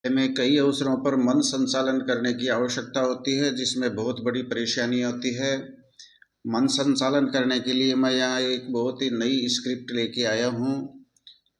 में कई अवसरों पर मन संचालन करने की आवश्यकता होती है, जिसमें बहुत बड़ी परेशानी होती है। मन संचालन करने के लिए मैं यहाँ एक बहुत ही नई स्क्रिप्ट लेके आया हूँ।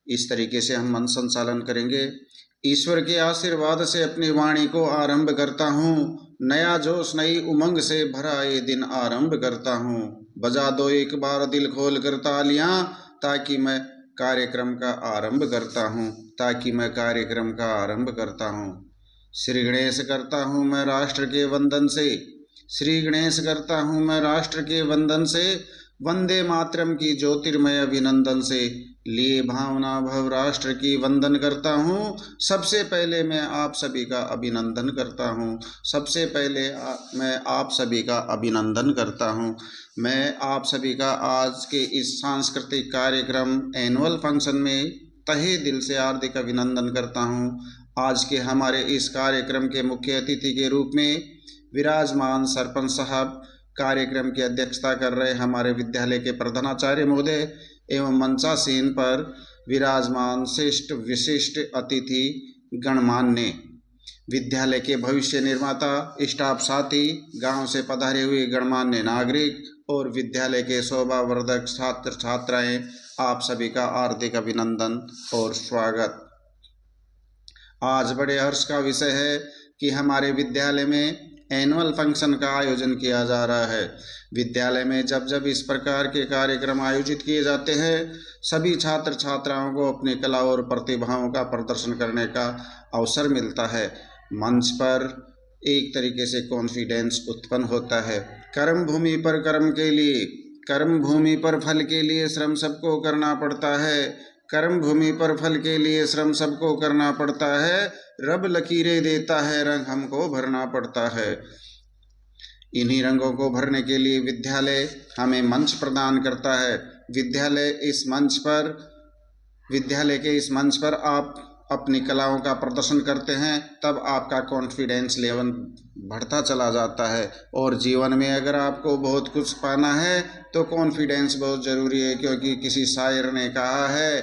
इस तरीके से हम मन संचालन करेंगे। ईश्वर के आशीर्वाद से अपनी वाणी को आरंभ करता हूँ। नया जोश नई उमंग से भरा ये दिन आरंभ करता हूँ। बजा दो एक बार दिल खोल कर तालियां, ताकि मैं कार्यक्रम का आरंभ करता हूँ। ताकि मैं कार्यक्रम का आरंभ करता हूँ। श्री गणेश करता हूँ मैं राष्ट्र के वंदन से। श्री गणेश करता हूँ मैं राष्ट्र के वंदन से। वंदे मातरम की ज्योतिर्मय अभिनंदन से लिए भावना भव राष्ट्र की वंदन करता हूँ। सबसे पहले मैं आप सभी का अभिनंदन करता हूँ। सबसे पहले मैं आप सभी का अभिनंदन करता हूँ। मैं आप सभी का आज के इस सांस्कृतिक कार्यक्रम एनुअल फंक्शन में तहे दिल से हार्दिक अभिनंदन करता हूँ। आज के हमारे इस कार्यक्रम के मुख्य अतिथि के रूप में विराजमान सरपंच साहब, कार्यक्रम की अध्यक्षता कर रहे हमारे विद्यालय के प्रधानाचार्य महोदय एवं मंचासीन पर विराजमान श्रेष्ठ विशिष्ट अतिथि गणमान्य, विद्यालय के भविष्य निर्माता, स्टाफ साथी, गांव से पधारे हुए गणमान्य नागरिक और विद्यालय के शोभावर्धक छात्र छात्राएं, आप सभी का हार्दिक अभिनंदन और स्वागत। आज बड़े हर्ष का विषय है कि हमारे विद्यालय में एनुअल फंक्शन का आयोजन किया जा रहा है। विद्यालय में जब जब इस प्रकार के कार्यक्रम आयोजित किए जाते हैं, सभी छात्र छात्राओं को अपनी कला और प्रतिभाओं का प्रदर्शन करने का अवसर मिलता है। मंच पर एक तरीके से कॉन्फिडेंस उत्पन्न होता है। कर्म भूमि पर कर्म के लिए, कर्म भूमि पर फल के लिए श्रम सबको करना पड़ता है। कर्म भूमि पर फल के लिए श्रम सबको करना पड़ता है। रब लकीरें देता है, रंग हमको भरना पड़ता है। इन्हीं रंगों को भरने के लिए विद्यालय हमें मंच प्रदान करता है। विद्यालय के इस मंच पर आप अपनी कलाओं का प्रदर्शन करते हैं, तब आपका कॉन्फिडेंस लेवल बढ़ता चला जाता है। और जीवन में अगर आपको बहुत कुछ पाना है तो कॉन्फिडेंस बहुत ज़रूरी है, क्योंकि किसी शायर ने कहा है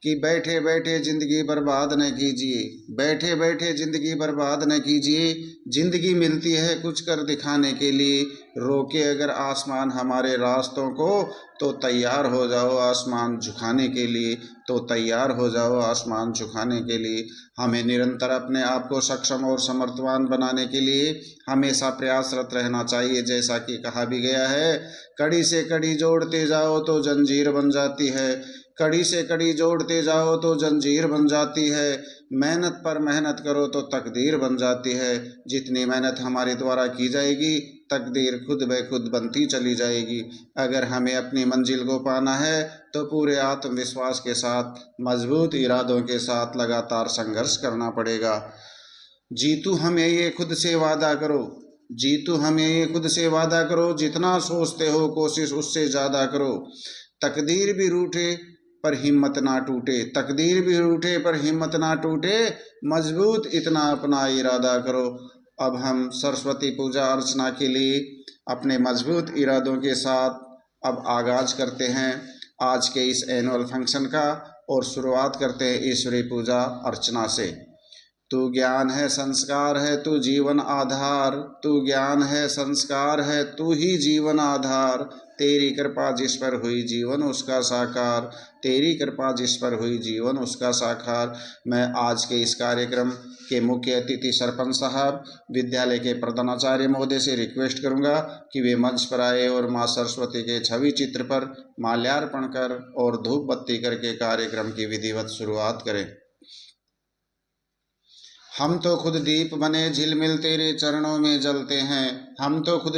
कि बैठे बैठे ज़िंदगी बर्बाद न कीजिए, बैठे बैठे ज़िंदगी बर्बाद न कीजिए, ज़िंदगी मिलती है कुछ कर दिखाने के लिए। रोके अगर आसमान हमारे रास्तों को, तो तैयार हो जाओ आसमान झुकाने के लिए, तो तैयार हो जाओ आसमान झुकाने के लिए। हमें निरंतर अपने आप को सक्षम और समर्थवान बनाने के लिए हमेशा प्रयासरत रहना चाहिए। जैसा कि कहा भी गया है, कड़ी से कड़ी जोड़ते जाओ तो जंजीर बन जाती है, कड़ी से कड़ी जोड़ते जाओ तो जंजीर बन जाती है। मेहनत पर मेहनत करो तो तकदीर बन जाती है। जितनी मेहनत हमारे द्वारा की जाएगी, तकदीर खुद ब खुद बनती चली जाएगी। अगर हमें अपनी मंजिल को पाना है तो पूरे आत्मविश्वास के साथ, मजबूत इरादों के साथ लगातार संघर्ष करना पड़ेगा। जीतू हमें ये खुद से वादा करो, जीतू हमें ये खुद से वादा करो, जितना सोचते हो कोशिश उससे ज़्यादा करो। तकदीर भी रूठे पर हिम्मत ना टूटे, तकदीर भी रूठे पर हिम्मत ना टूटे, मजबूत इतना अपना इरादा करो। अब हम सरस्वती पूजा अर्चना के लिए अपने मजबूत इरादों के साथ अब आगाज करते हैं आज के इस एनुअल फंक्शन का, और शुरुआत करते हैं ईश्वरी पूजा अर्चना से। तू ज्ञान है संस्कार है तू जीवन आधार, तू ज्ञान है संस्कार है तू ही जीवन आधार, तेरी कृपा जिस पर हुई जीवन उसका साकार, तेरी कृपा जिस पर हुई जीवन उसका साकार। मैं आज के इस कार्यक्रम के मुख्य अतिथि सरपंच साहब, विद्यालय के प्रधानाचार्य महोदय से रिक्वेस्ट करूंगा कि वे मंच पर आए और माँ सरस्वती के छवि चित्र पर माल्यार्पण कर और धूप बत्ती करके कार्यक्रम की विधिवत शुरुआत करें। हम तो खुद दीप बने झिलमिल तेरे चरणों में जलते हैं, हम तो खुद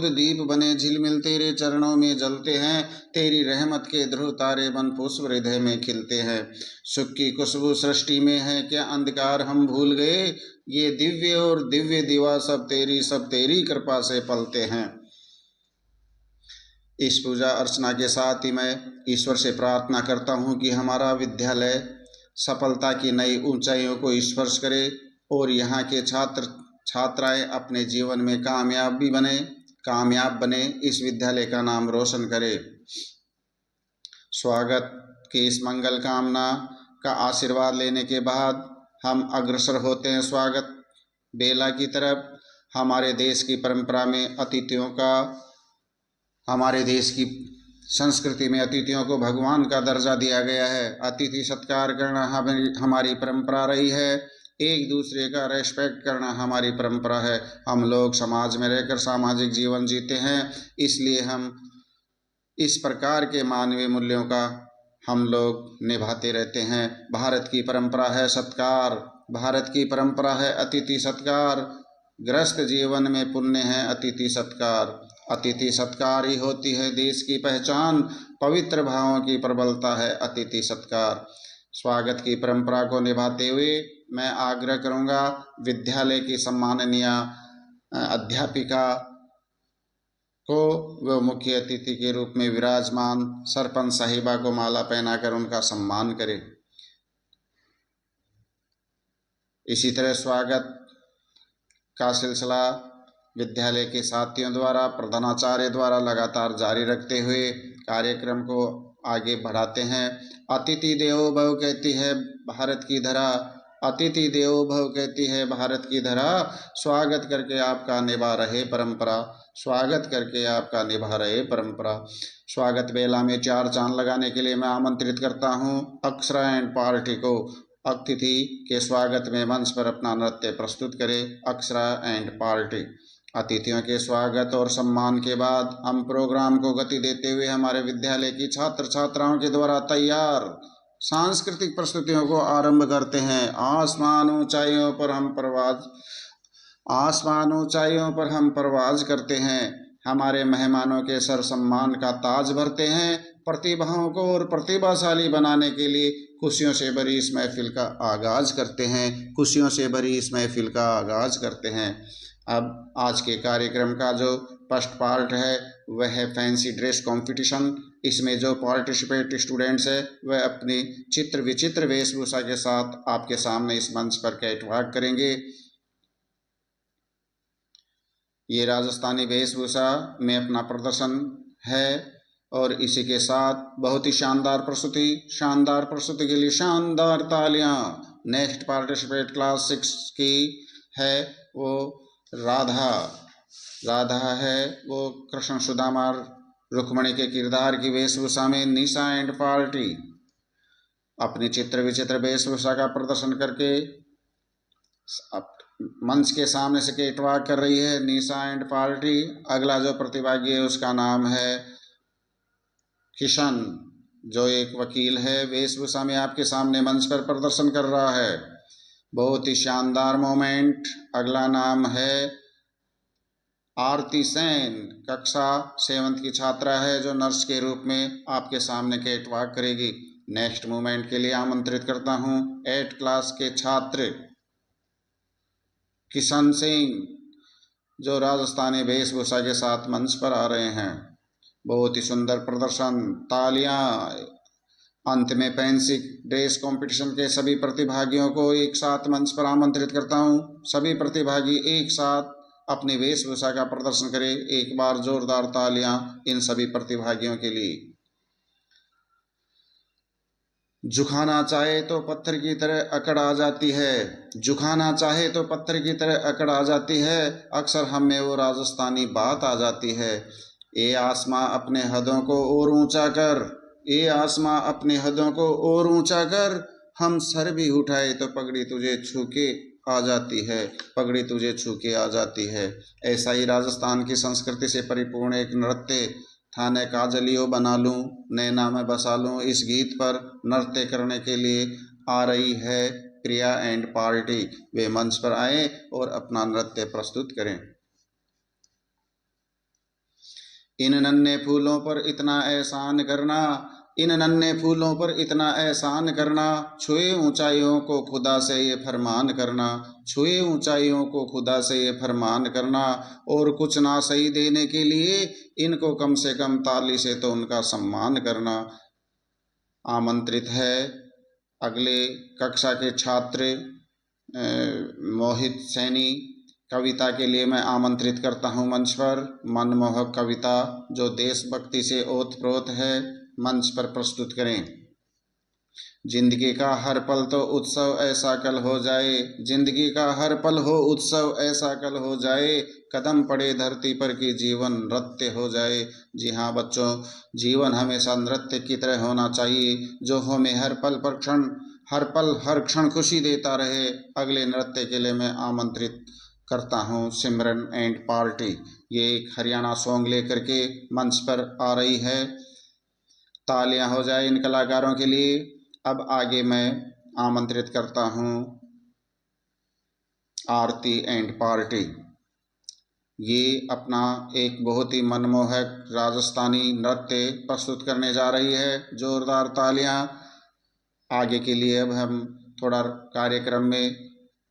दीप बने झिलमिल तेरे चरणों में जलते हैं, तेरी रहमत के ध्रुव तारे बन पुष्प हृदय में खिलते हैं। सुख की खुशबू सृष्टि में है क्या अंधकार हम भूल गए, ये दिव्य और दिव्य दिवा सब तेरी कृपा से पलते हैं। इस पूजा अर्चना के साथ ही मैं ईश्वर से प्रार्थना करता हूँ कि हमारा विद्यालय सफलता की नई ऊंचाइयों को स्पर्श करे और यहाँ के छात्र छात्राएं अपने जीवन में कामयाब बने, इस विद्यालय का नाम रोशन करे। स्वागत की इस मंगल कामना का आशीर्वाद लेने के बाद हम अग्रसर होते हैं स्वागत बेला की तरफ। हमारे देश की परंपरा में अतिथियों का, हमारे देश की संस्कृति में अतिथियों को भगवान का दर्जा दिया गया है। अतिथि सत्कार करना हमारी परंपरा रही है। एक दूसरे का रेस्पेक्ट करना हमारी परंपरा है। हम लोग समाज में रहकर सामाजिक जीवन जीते हैं, इसलिए हम इस प्रकार के मानवीय मूल्यों का हम लोग निभाते रहते हैं। भारत की परंपरा है सत्कार, भारत की परंपरा है अतिथि सत्कार। ग्रस्त जीवन में पुण्य है अतिथि सत्कार। अतिथि सत्कार ही होती है देश की पहचान। पवित्र भावों की प्रबलता है अतिथि सत्कार। स्वागत की परंपरा को निभाते हुए मैं आग्रह करूंगा विद्यालय की सम्माननीय अध्यापिका को वह मुख्य अतिथि के रूप में विराजमान सरपंच साहिबा को माला पहनाकर उनका सम्मान करें। इसी तरह स्वागत का सिलसिला विद्यालय के साथियों द्वारा, प्रधानाचार्य द्वारा लगातार जारी रखते हुए कार्यक्रम को आगे बढ़ाते हैं। अतिथि देवो भव कहती है भारत की धरा, अतिथि देवो भव कहती है भारत की धरा। स्वागत करके आपका निभा रहे परंपरा, स्वागत करके आपका निभा रहे परंपरा। स्वागत बेला में चार चांद लगाने के लिए मैं आमंत्रित करता हूं अक्षरा एंड पार्टी को। अतिथि के स्वागत में मंच पर अपना नृत्य प्रस्तुत करे अक्षरा एंड पार्टी। अतिथियों के स्वागत और सम्मान के बाद हम प्रोग्राम को गति देते हुए हमारे विद्यालय की छात्र छात्राओं के द्वारा तैयार सांस्कृतिक प्रस्तुतियों को आरंभ करते हैं। आसमान ऊंचाइयों पर हम परवाज, आसमान ऊंचाइयों पर हम परवाज करते हैं। हमारे मेहमानों के सर सम्मान का ताज भरते हैं। प्रतिभाओं को और प्रतिभाशाली बनाने के लिए खुशियों से भरी इस महफिल का आगाज करते हैं, खुशियों से भरी इस महफिल का आगाज करते हैं। अब आज के कार्यक्रम का जो फर्स्ट पार्ट है वह है फैंसी ड्रेस कंपटीशन। इसमें जो पार्टिसिपेट स्टूडेंट्स है वह अपनी चित्र विचित्र वेशभूषा के साथ आपके सामने इस मंच पर कैटवॉक करेंगे। ये राजस्थानी वेशभूषा में अपना प्रदर्शन है और इसी के साथ बहुत ही शानदार प्रस्तुति के लिए शानदार तालियां। नेक्स्ट पार्टिसिपेट क्लास 6 की है वो राधा है, वो कृष्ण सुदामा रुक्मणी के किरदार की वेशभूषा में निशा एंड पार्टी अपनी चित्र विचित्र वेशभूषा का प्रदर्शन करके मंच के सामने से कैटवॉक कर रही है निशा एंड पार्टी। अगला जो प्रतिभागी है उसका नाम है किशन, जो एक वकील है, वेशभूषा में आपके सामने मंच पर प्रदर्शन कर रहा है। बहुत ही शानदार मोमेंट। अगला नाम है आरती सेन, कक्षा 7th की छात्रा है जो नर्स के रूप में आपके सामने कैटवॉक करेगी। नेक्स्ट मूवमेंट के लिए आमंत्रित करता हूं 8th क्लास के छात्र किशन सिंह, जो राजस्थानी वेशभूषा के साथ मंच पर आ रहे हैं। बहुत ही सुंदर प्रदर्शन, तालियां। अंत में फैंसी ड्रेस कंपटीशन के सभी प्रतिभागियों को एक साथ मंच पर आमंत्रित करता हूं। सभी प्रतिभागी एक साथ अपनी वेशभूषा का प्रदर्शन करें। एक बार जोरदार तालियां इन सभी प्रतिभागियों के लिए। झुकाना चाहे तो पत्थर की तरह अकड़ आ जाती है, झुकाना चाहे तो पत्थर की तरह अकड़ आ जाती है। अक्सर हम में वो राजस्थानी बात आ जाती है, ए आसमां अपने हदों को और ऊंचा कर, ए आसमां अपने हदों को और ऊंचा कर। हम सर भी उठाए तो पगड़ी तुझे छू के आ जाती है, पगड़ी तुझे छू के आ जाती है। ऐसा ही राजस्थान की संस्कृति से परिपूर्ण एक नृत्य थाने काजलियो बना लूं, नैना में बसा लूं, इस गीत पर नृत्य करने के लिए आ रही है प्रिया एंड पार्टी। वे मंच पर आए और अपना नृत्य प्रस्तुत करें। इन नन्हे फूलों पर इतना एहसान करना, इन नन्हे फूलों पर इतना एहसान करना, छुए ऊंचाइयों को खुदा से ये फरमान करना, छुए ऊंचाइयों को खुदा से ये फरमान करना। और कुछ ना सही देने के लिए इनको कम से कम ताली से तो उनका सम्मान करना। आमंत्रित है अगले कक्षा के छात्र मोहित सैनी। कविता के लिए मैं आमंत्रित करता हूं मंच पर मनमोहक कविता जो देशभक्ति से ओतप्रोत है, मंच पर प्रस्तुत करें। जिंदगी का हर पल तो उत्सव ऐसा कल हो जाए, जिंदगी का हर पल हो उत्सव ऐसा कल हो जाए, कदम पड़े धरती पर कि जीवन नृत्य हो जाए। जी हाँ बच्चों, जीवन हमेशा नृत्य की तरह होना चाहिए, जो हमें हर पल पर क्षण, हर पल हर क्षण खुशी देता रहे। अगले नृत्य के लिए मैं आमंत्रित करता हूँ सिमरन एंड पार्टी। ये एक हरियाणा सॉन्ग लेकर के मंच पर आ रही है। तालियां हो जाए इन कलाकारों के लिए। अब आगे मैं आमंत्रित करता हूँ आरती एंड पार्टी। ये अपना एक बहुत ही मनमोहक राजस्थानी नृत्य प्रस्तुत करने जा रही है। जोरदार तालियां। आगे के लिए अब हम थोड़ा कार्यक्रम में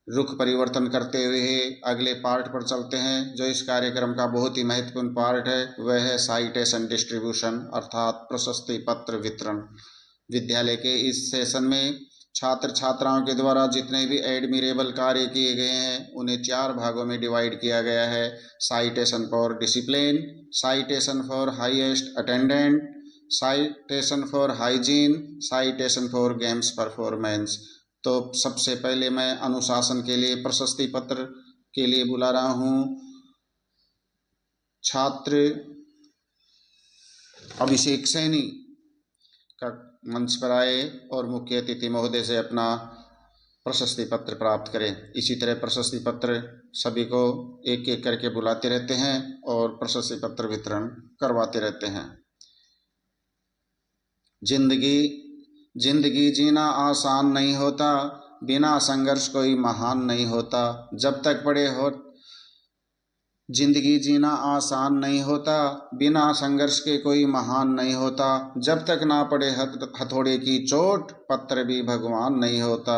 रुख परिवर्तन करते हुए अगले पार्ट पर चलते हैं। जो इस कार्यक्रम का बहुत ही महत्वपूर्ण पार्ट है वह है साइटेशन डिस्ट्रीब्यूशन अर्थात प्रशस्ति पत्र वितरण। विद्यालय के इस सेशन में छात्र छात्राओं के द्वारा जितने भी एडमिरेबल कार्य किए गए हैं उन्हें 4 भागों में डिवाइड किया गया है। Citation for discipline, citation for highest attendant, citation for hygiene, citation for games performance. तो सबसे पहले मैं अनुशासन के लिए प्रशस्ति पत्र के लिए बुला रहा हूँ छात्र अभिषेक सैनी का मंच पर आए और मुख्य अतिथि महोदय से अपना प्रशस्ति पत्र प्राप्त करें। इसी तरह प्रशस्ति पत्र सभी को एक एक करके बुलाते रहते हैं और प्रशस्ति पत्र वितरण करवाते रहते हैं। जिंदगी जीना आसान नहीं होता, बिना संघर्ष कोई महान नहीं होता। जब तक बड़े हो जिंदगी जीना आसान नहीं होता, बिना संघर्ष के कोई महान नहीं होता। जब तक ना पड़े हथौड़े की चोट, पत्थर भी भगवान नहीं होता,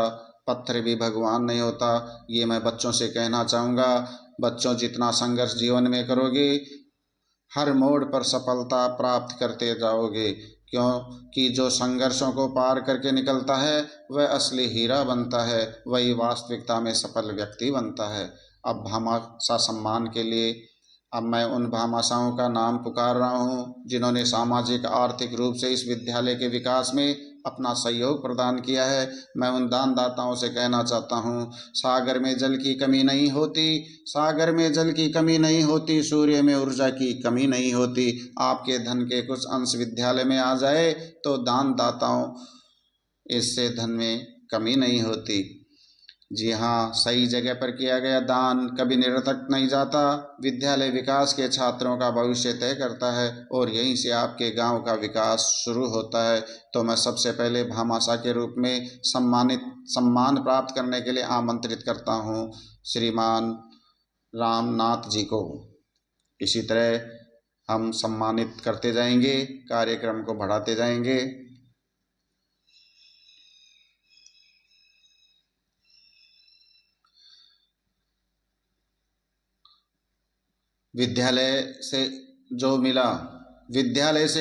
पत्थर भी भगवान नहीं होता। ये मैं बच्चों से कहना चाहूँगा। बच्चों, जितना संघर्ष जीवन में करोगे हर मोड़ पर सफलता प्राप्त करते जाओगे, क्योंकि जो संघर्षों को पार करके निकलता है वह असली हीरा बनता है, वही वास्तविकता में सफल व्यक्ति बनता है। अब भामाशाह सम्मान के लिए अब मैं उन भामाशाहों का नाम पुकार रहा हूँ जिन्होंने सामाजिक आर्थिक रूप से इस विद्यालय के विकास में अपना सहयोग प्रदान किया है। मैं उन दानदाताओं से कहना चाहता हूँ, सागर में जल की कमी नहीं होती, सागर में जल की कमी नहीं होती, सूर्य में ऊर्जा की कमी नहीं होती। आपके धन के कुछ अंश विद्यालय में आ जाए तो दानदाताओं इससे धन में कमी नहीं होती। जी हाँ, सही जगह पर किया गया दान कभी निरर्थक नहीं जाता। विद्यालय विकास के छात्रों का भविष्य तय करता है और यहीं से आपके गांव का विकास शुरू होता है। तो मैं सबसे पहले भामाशाह के रूप में सम्मान प्राप्त करने के लिए आमंत्रित करता हूँ श्रीमान रामनाथ जी को। इसी तरह हम सम्मानित करते जाएंगे, कार्यक्रम को बढ़ाते जाएंगे। विद्यालय से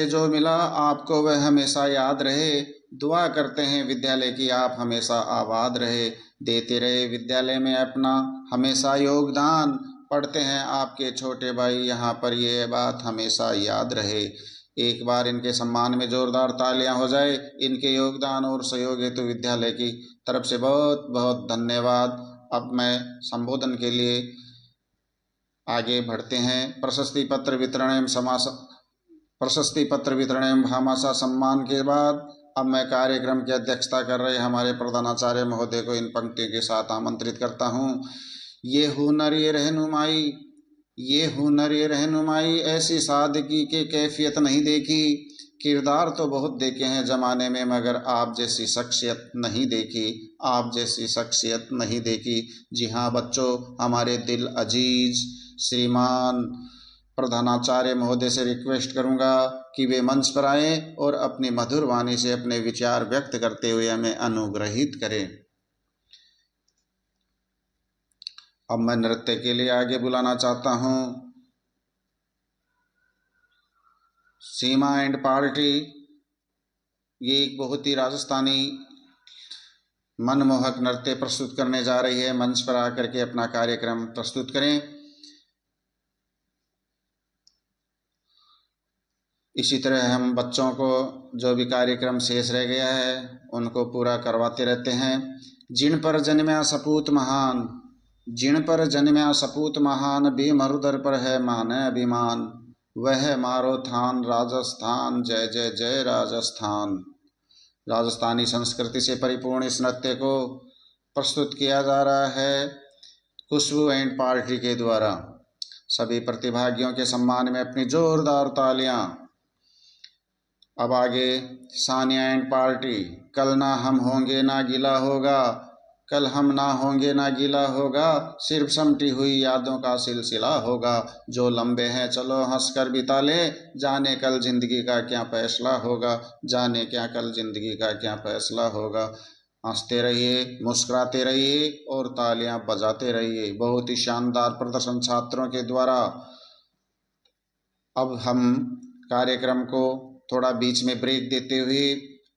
जो मिला आपको वह हमेशा याद रहे। दुआ करते हैं विद्यालय की आप हमेशा आबाद रहे। देते रहे विद्यालय में अपना हमेशा योगदान। पढ़ते हैं आपके छोटे भाई, यहाँ पर ये बात हमेशा याद रहे। एक बार इनके सम्मान में जोरदार तालियां हो जाए। इनके योगदान और सहयोग हेतु विद्यालय की तरफ से बहुत बहुत धन्यवाद। अब मैं संबोधन के लिए आगे बढ़ते हैं। प्रशस्ति पत्र वितरण एवं भामाशाह सम्मान के बाद अब मैं कार्यक्रम की अध्यक्षता कर रहे हमारे प्रधानाचार्य महोदय को इन पंक्तियों के साथ आमंत्रित करता हूँ। ये हुनर ये रहनुमाई ऐसी सादगी की कैफियत नहीं देखी। किरदार तो बहुत देखे हैं ज़माने में, मगर आप जैसी शख्सियत नहीं देखी, आप जैसी शख्सियत नहीं देखी। जी हाँ बच्चों, हमारे दिल अजीज श्रीमान प्रधानाचार्य महोदय से रिक्वेस्ट करूंगा कि वे मंच पर आएं और अपनी मधुर वाणी से अपने विचार व्यक्त करते हुए हमें अनुग्रहित करें। अब मैं नृत्य के लिए आगे बुलाना चाहता हूं सीमा एंड पार्टी। ये एक बहुत ही राजस्थानी मनमोहक नृत्य प्रस्तुत करने जा रही है। मंच पर आकर के अपना कार्यक्रम प्रस्तुत करें। इसी तरह हम बच्चों को जो भी कार्यक्रम शेष रह गया है उनको पूरा करवाते रहते हैं। जिन पर जन्म्या सपूत महान, जिन पर जन्म्या सपूत महान, भीमरुदर पर है मान अभिमान, वह मारो थान राजस्थान, जय जय जय राजस्थान। राजस्थानी संस्कृति से परिपूर्ण इस नृत्य को प्रस्तुत किया जा रहा है खुशबू एंड पार्टी के द्वारा। सभी प्रतिभागियों के सम्मान में अपनी जोरदार तालियां। अब आगे सानिया एंड पार्टी। कल ना हम होंगे ना गीला होगा, कल हम ना होंगे ना गीला होगा, सिर्फ समटी हुई यादों का सिलसिला होगा, जो लंबे हैं चलो हंसकर बिता ले, जाने कल जिंदगी का क्या फैसला होगा, जाने क्या कल जिंदगी का क्या फैसला होगा। हंसते रहिए, मुस्कुराते रहिए और तालियां बजाते रहिए। बहुत ही शानदार प्रदर्शन छात्रों के द्वारा। अब हम कार्यक्रम को थोड़ा बीच में ब्रेक देते हुए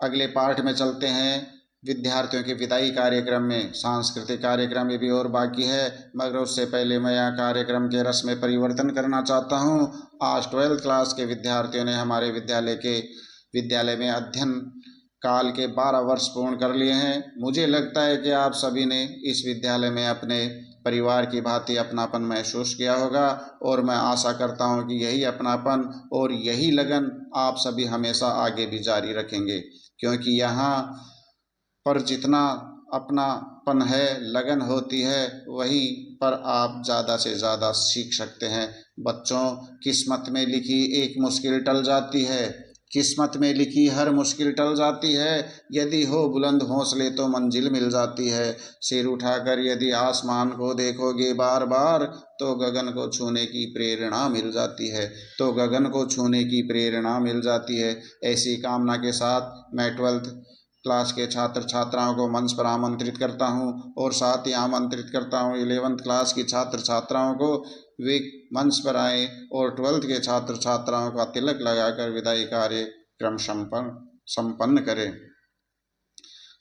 अगले पार्ट में चलते हैं। विद्यार्थियों के विदाई कार्यक्रम में सांस्कृतिक कार्यक्रम ये भी और बाकी है, मगर उससे पहले मैं यहाँ कार्यक्रम के रस में परिवर्तन करना चाहता हूँ। आज 12th क्लास के विद्यार्थियों ने हमारे विद्यालय में अध्ययन काल के 12 वर्ष पूर्ण कर लिए हैं। मुझे लगता है कि आप सभी ने इस विद्यालय में अपने परिवार की भांति अपनापन महसूस किया होगा, और मैं आशा करता हूं कि यही अपनापन और यही लगन आप सभी हमेशा आगे भी जारी रखेंगे, क्योंकि यहाँ पर जितना अपनापन है, लगन होती है, वहीं पर आप ज़्यादा से ज़्यादा सीख सकते हैं। बच्चों, किस्मत में लिखी एक मुश्किल टल जाती है, किस्मत में लिखी हर मुश्किल टल जाती है, यदि हो बुलंद हौसले तो मंजिल मिल जाती है। सिर उठाकर यदि आसमान को देखोगे बार बार, तो गगन को छूने की प्रेरणा मिल जाती है, तो गगन को छूने की प्रेरणा मिल जाती है। ऐसी कामना के साथ मैं 12th क्लास के छात्र छात्राओं को मंच पर आमंत्रित करता हूं, और साथ ही आमंत्रित करता हूं 11th क्लास की छात्र छात्राओं को, वे मंच पर आए और 12th के छात्र छात्राओं का तिलक लगाकर विदाई कार्यक्रम संपन्न करें।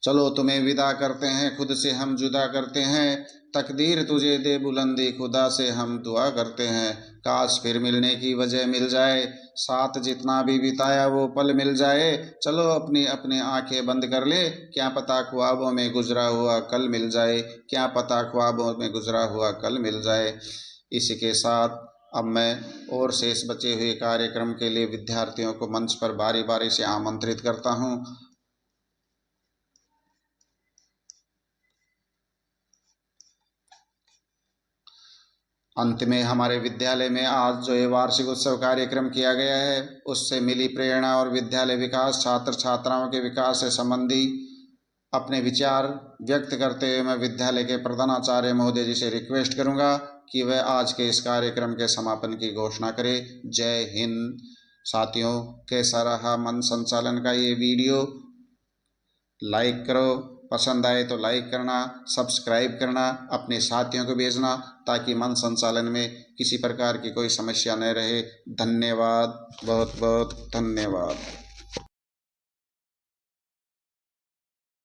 चलो तुम्हें विदा करते हैं, खुद से हम जुदा करते हैं, तकदीर तुझे दे बुलंदी, खुदा से हम दुआ करते हैं। काश फिर मिलने की वजह मिल जाए, साथ जितना भी बिताया वो पल मिल जाए। चलो अपनी अपनी आंखें बंद कर ले, क्या पता ख्वाबों में गुजरा हुआ कल मिल जाए, क्या पता ख्वाबों में गुजरा हुआ कल मिल जाए। इसी के साथ अब मैं और शेष बचे हुए कार्यक्रम के लिए विद्यार्थियों को मंच पर बारी बारी से आमंत्रित करता हूँ। अंत में हमारे विद्यालय में आज जो ये वार्षिक उत्सव कार्यक्रम किया गया है, उससे मिली प्रेरणा और विद्यालय विकास, छात्र छात्राओं के विकास से संबंधी अपने विचार व्यक्त करते हुए मैं विद्यालय के प्रधानाचार्य महोदय जी से रिक्वेस्ट करूंगा कि वह आज के इस कार्यक्रम के समापन की घोषणा करें। जय हिंद। साथियों, कैसा रहा मन संचालन का ये वीडियो? लाइक करो, पसंद आए तो लाइक करना, सब्सक्राइब करना, अपने साथियों को भेजना, ताकि मन संचालन में किसी प्रकार की कोई समस्या न रहे। धन्यवाद, बहुत बहुत धन्यवाद।